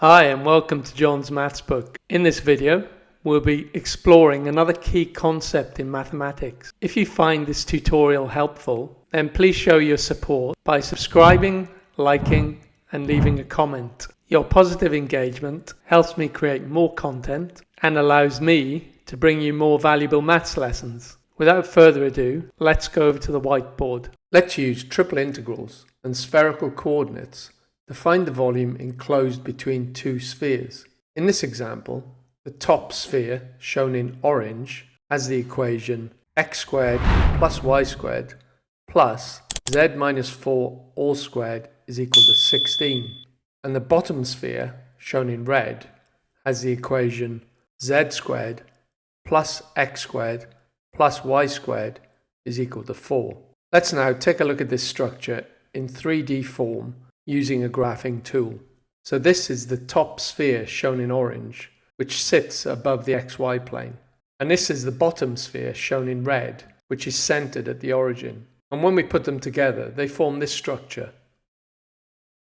Hi and welcome to John's Maths Book. In this video, we'll be exploring another key concept in mathematics. If you find this tutorial helpful, then please show your support by subscribing, liking, and leaving a comment. Your positive engagement helps me create more content and allows me to bring you more valuable maths lessons. Without further ado, let's go over to the whiteboard. Let's use triple integrals and spherical coordinates to find the volume enclosed between two spheres. In this example, the top sphere, shown in orange, has the equation x squared plus y squared plus z minus 4 all squared is equal to 16. And the bottom sphere, shown in red, has the equation z squared plus x squared plus y squared is equal to 4. Let's now take a look at this structure in 3D form using a graphing tool. So this is the top sphere shown in orange, which sits above the xy plane. And this is the bottom sphere shown in red, which is centered at the origin. And when we put them together, they form this structure.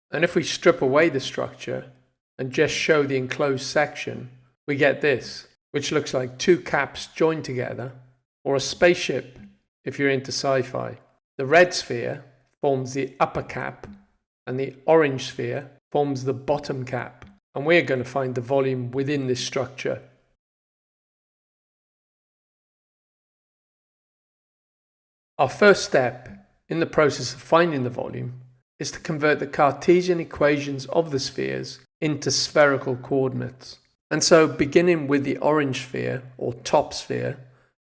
And if we strip away the structure and just show the enclosed section, we get this, which looks like two caps joined together, or a spaceship if you're into sci-fi. The red sphere forms the upper cap, and the orange sphere forms the bottom cap, and we're going to find the volume within this structure. Our first step in the process of finding the volume is to convert the Cartesian equations of the spheres into spherical coordinates. And so beginning with the orange sphere, or top sphere,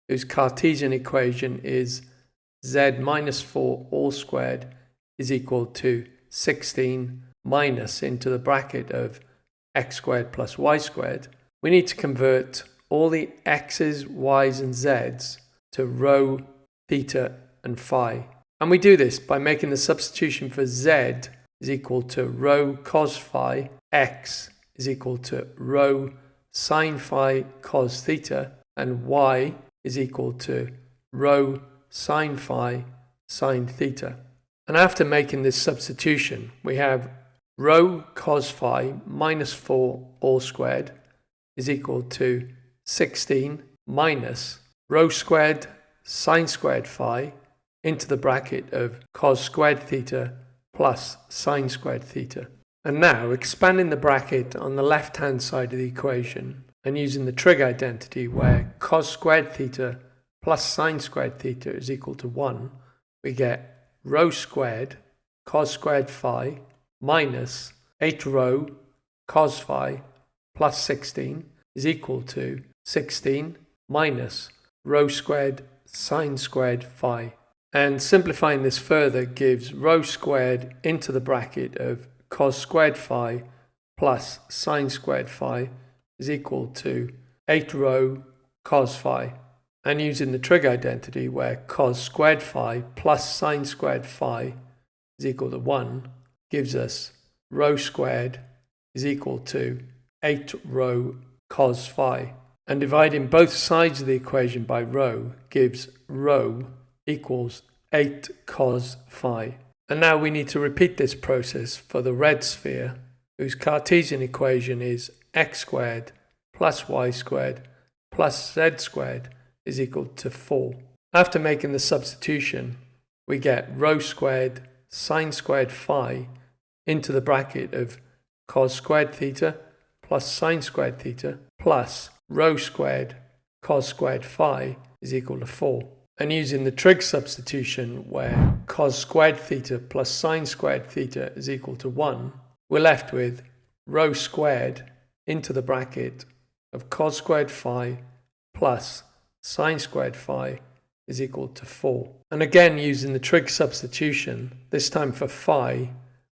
whose Cartesian equation is z minus 4 all squared is equal to 16 minus into the bracket of x squared plus y squared, we need to convert all the x's, y's and z's to rho, theta and phi. And we do this by making the substitution for z is equal to rho cos phi, x is equal to rho sin phi cos theta, and y is equal to rho sin phi sin theta. And after making this substitution, we have rho cos phi minus 4 all squared is equal to 16 minus rho squared sin squared phi into the bracket of cos squared theta plus sin squared theta. And now expanding the bracket on the left hand side of the equation and using the trig identity where cos squared theta plus sin squared theta is equal to 1, we get rho squared cos squared phi minus 8 rho cos phi plus 16 is equal to 16 minus rho squared sin squared phi. And simplifying this further gives rho squared into the bracket of cos squared phi plus sin squared phi is equal to 8 rho cos phi. And using the trig identity where cos squared phi plus sin squared phi is equal to 1 gives us rho squared is equal to 8 rho cos phi. And dividing both sides of the equation by rho gives rho equals 8 cos phi. And now we need to repeat this process for the red sphere, whose Cartesian equation is x squared plus y squared plus z squared is equal to 4. After making the substitution, we get rho squared sin squared phi into the bracket of cos squared theta plus sin squared theta plus rho squared cos squared phi is equal to 4. And using the trig substitution where cos squared theta plus sin squared theta is equal to 1, we're left with rho squared into the bracket of cos squared phi plus sin squared phi is equal to 4. And again using the trig substitution, this time for phi,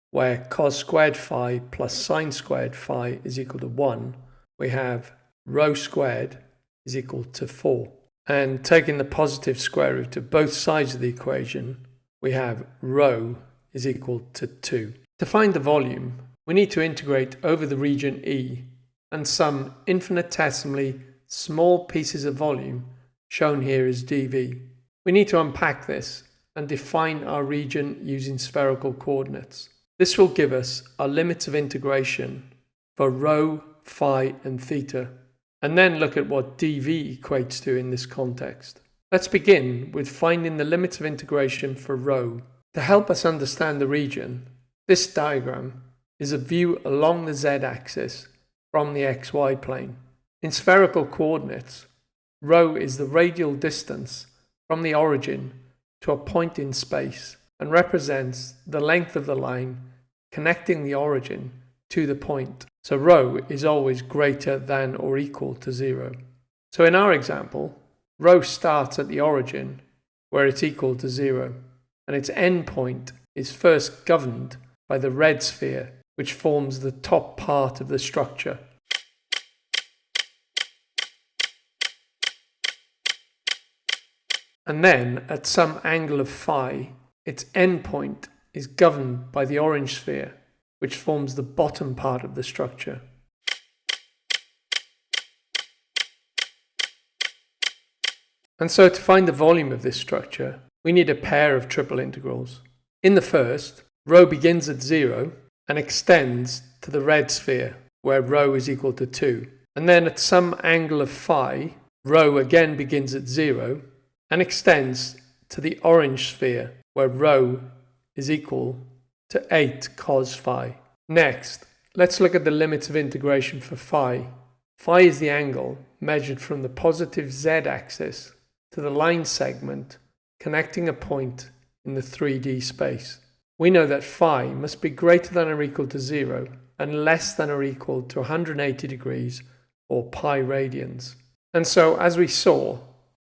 where cos squared phi plus sin squared phi is equal to 1, we have rho squared is equal to 4. And taking the positive square root of both sides of the equation, we have rho is equal to 2. To find the volume, we need to integrate over the region E and some infinitesimally small pieces of volume shown here as dV. We need to unpack this and define our region using spherical coordinates. This will give us our limits of integration for rho, phi and theta, and then look at what dv equates to in this context. Let's begin with finding the limits of integration for rho. To help us understand the region, this diagram is a view along the z-axis from the xy plane. In spherical coordinates, rho is the radial distance from the origin to a point in space and represents the length of the line connecting the origin to the point. So rho is always greater than or equal to 0. So in our example, rho starts at the origin where it's equal to 0, and its endpoint is first governed by the red sphere, which forms the top part of the structure. And then, at some angle of phi, its endpoint is governed by the orange sphere, which forms the bottom part of the structure. And so to find the volume of this structure, we need a pair of triple integrals. In the first, rho begins at 0 and extends to the red sphere, where rho is equal to 2. And then at some angle of phi, rho again begins at 0 and extends to the orange sphere, where rho is equal to 8 cosϕ. Next, let's look at the limits of integration for phi. Phi is the angle measured from the positive z-axis to the line segment connecting a point in the 3D space. We know that phi must be greater than or equal to 0 and less than or equal to 180 degrees or pi radians. And so, as we saw,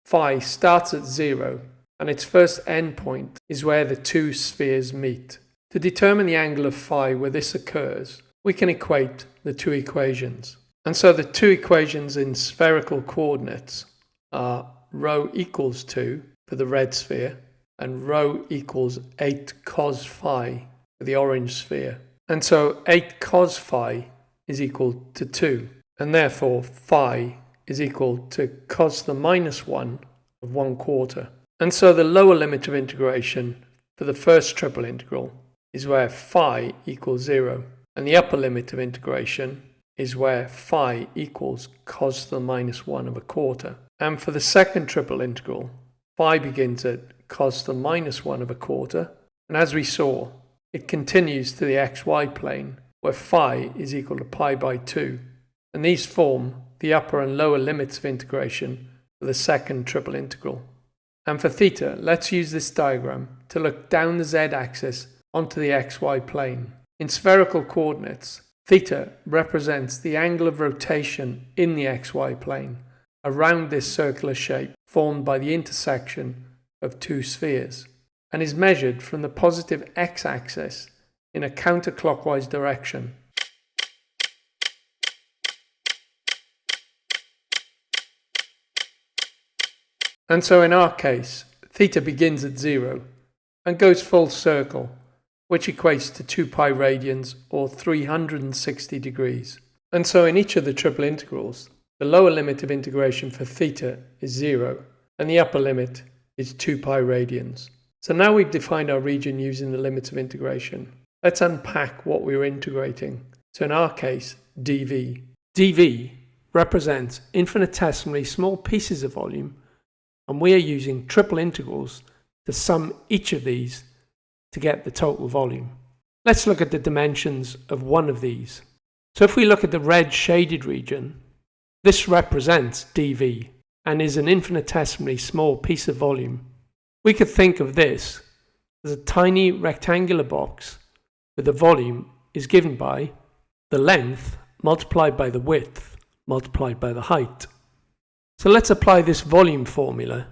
phi starts at 0 and its first endpoint is where the two spheres meet. To determine the angle of phi where this occurs, we can equate the two equations. And so the two equations in spherical coordinates are rho equals 2 for the red sphere and rho equals 8 cosϕ for the orange sphere. And so 8 cosϕ is equal to 2, and therefore phi is equal to cos the minus 1 of 1/4. And so the lower limit of integration for the first triple integral is where phi equals 0, and the upper limit of integration is where phi equals cos the minus 1 of 1/4. And for the second triple integral, phi begins at cos the minus 1 of 1/4, and as we saw, it continues to the xy plane, where phi is equal to pi by 2, and these form the upper and lower limits of integration for the second triple integral. And for theta, let's use this diagram to look down the z-axis onto the xy plane. In spherical coordinates, theta represents the angle of rotation in the xy plane around this circular shape formed by the intersection of two spheres, and is measured from the positive x-axis in a counterclockwise direction. And so in our case, theta begins at 0 and goes full circle, which equates to 2 pi radians or 360 degrees. And so in each of the triple integrals, the lower limit of integration for theta is 0 and the upper limit is 2 pi radians. So now we've defined our region using the limits of integration. Let's unpack what we're integrating. So in our case, dv. dv represents infinitesimally small pieces of volume, and we are using triple integrals to sum each of these to get the total volume. Let's look at the dimensions of one of these. So if we look at the red shaded region, this represents dv and is an infinitesimally small piece of volume. We could think of this as a tiny rectangular box where the volume is given by the length multiplied by the width multiplied by the height. So let's apply this volume formula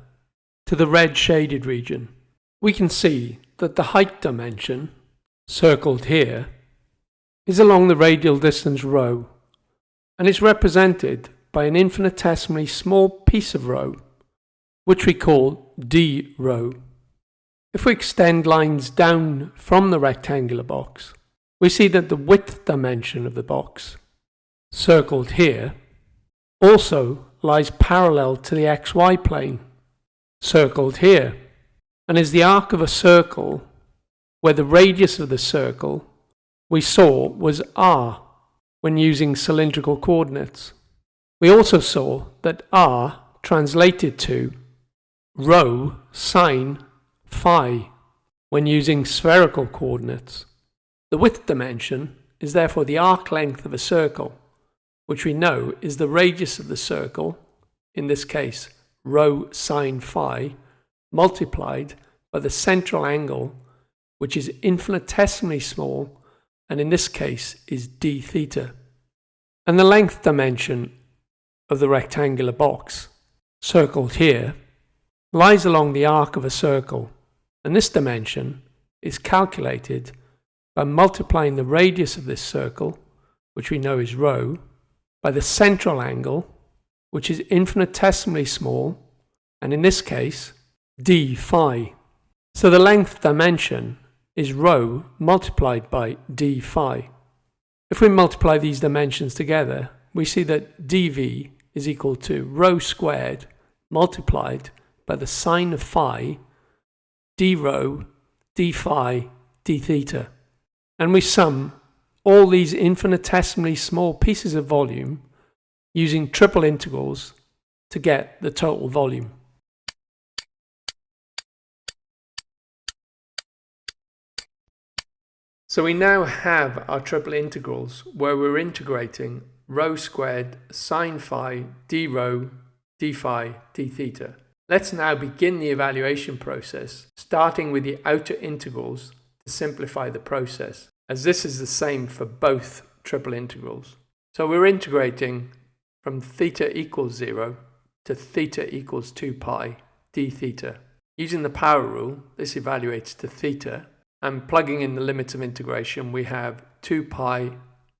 to the red shaded region. We can see that the height dimension, circled here, is along the radial distance rho, and is represented by an infinitesimally small piece of rho, which we call d rho. If we extend lines down from the rectangular box, we see that the width dimension of the box, circled here, also lies parallel to the xy plane, circled here, and is the arc of a circle where the radius of the circle we saw was r, when using cylindrical coordinates. We also saw that r translated to rho sine phi when using spherical coordinates. The width dimension is therefore the arc length of a circle, which we know is the radius of the circle, in this case rho sine phi, multiplied by the central angle, which is infinitesimally small, and in this case is d theta. And the length dimension of the rectangular box, circled here, lies along the arc of a circle, and this dimension is calculated by multiplying the radius of this circle, which we know is rho, by the central angle, which is infinitesimally small, and in this case, d phi. So the length dimension is rho multiplied by d phi. If we multiply these dimensions together, we see that dv is equal to rho squared multiplied by the sine of phi, d rho, d phi, d theta. And we sum all these infinitesimally small pieces of volume using triple integrals to get the total volume. So we now have our triple integrals where we're integrating rho squared sine phi d rho d phi d theta. Let's now begin the evaluation process, starting with the outer integrals to simplify the process, as this is the same for both triple integrals. So we're integrating from theta equals 0 to theta equals 2 pi d theta. Using the power rule, this evaluates to theta, and plugging in the limits of integration, we have 2 pi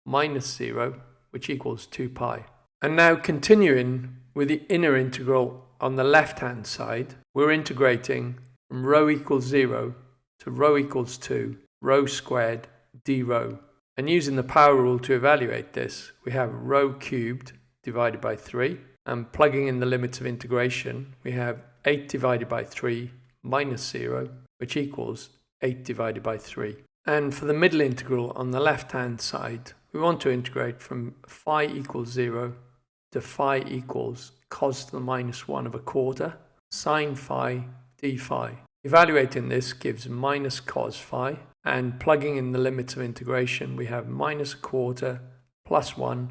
minus 0, which equals 2 pi. And now continuing with the inner integral on the left-hand side, we're integrating from rho equals 0 to rho equals 2, rho squared d rho. And using the power rule to evaluate this, we have rho cubed divided by 3. And plugging in the limits of integration, we have 8 divided by 3 minus 0, which equals 8 divided by 3. And for the middle integral on the left-hand side, we want to integrate from phi equals 0 to phi equals cos to the minus 1 of a quarter, sine phi d phi. Evaluating this gives minus cos phi, and plugging in the limits of integration, we have minus a quarter plus 1,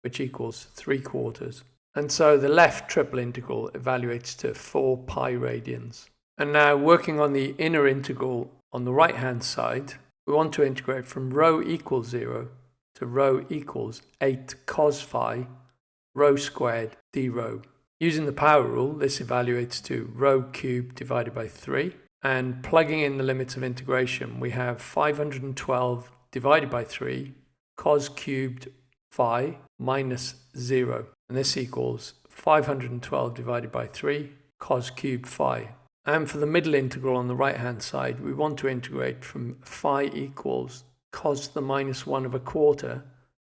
which equals 3 quarters. And so the left triple integral evaluates to 4 pi radians. And now working on the inner integral on the right hand side, we want to integrate from rho equals 0 to rho equals 8 cos phi rho squared d rho. Using the power rule, this evaluates to rho cubed divided by 3, and plugging in the limits of integration, we have 512 divided by 3 cos cubed phi minus 0, and this equals 512 divided by 3 cos cubed phi. And for the middle integral on the right hand side, we want to integrate from phi equals cos to the minus 1 of a quarter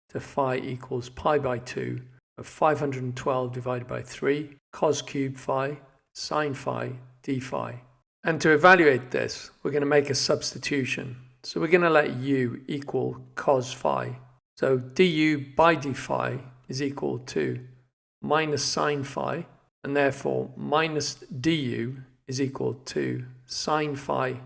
to phi equals pi by 2 of 512 divided by 3 cos cubed phi sine phi d phi. And to evaluate this, we're going to make a substitution. So we're going to let u equal cos phi. So du by d phi is equal to minus sine phi, and therefore minus du is equal to sine phi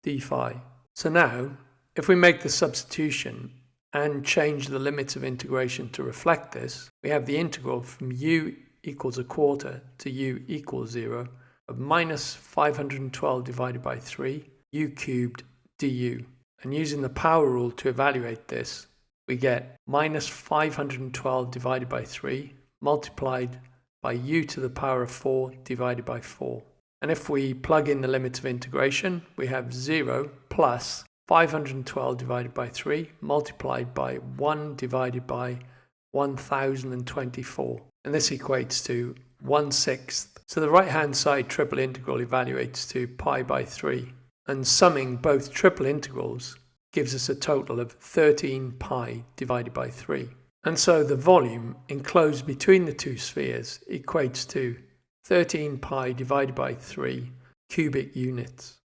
d phi. So now, if we make the substitution and change the limits of integration to reflect this, we have the integral from u equals a quarter to u equals 0 of minus 512 divided by 3 u cubed du. And using the power rule to evaluate this, we get minus 512 divided by 3 multiplied by u to the power of 4 divided by 4. And if we plug in the limits of integration, we have 0 plus 512 divided by 3 multiplied by 1 divided by 1024. And this equates to 1/6. So the right-hand side triple integral evaluates to pi by 3. And summing both triple integrals gives us a total of 13 pi divided by 3. And so the volume enclosed between the two spheres equates to 13 pi divided by 3 cubic units.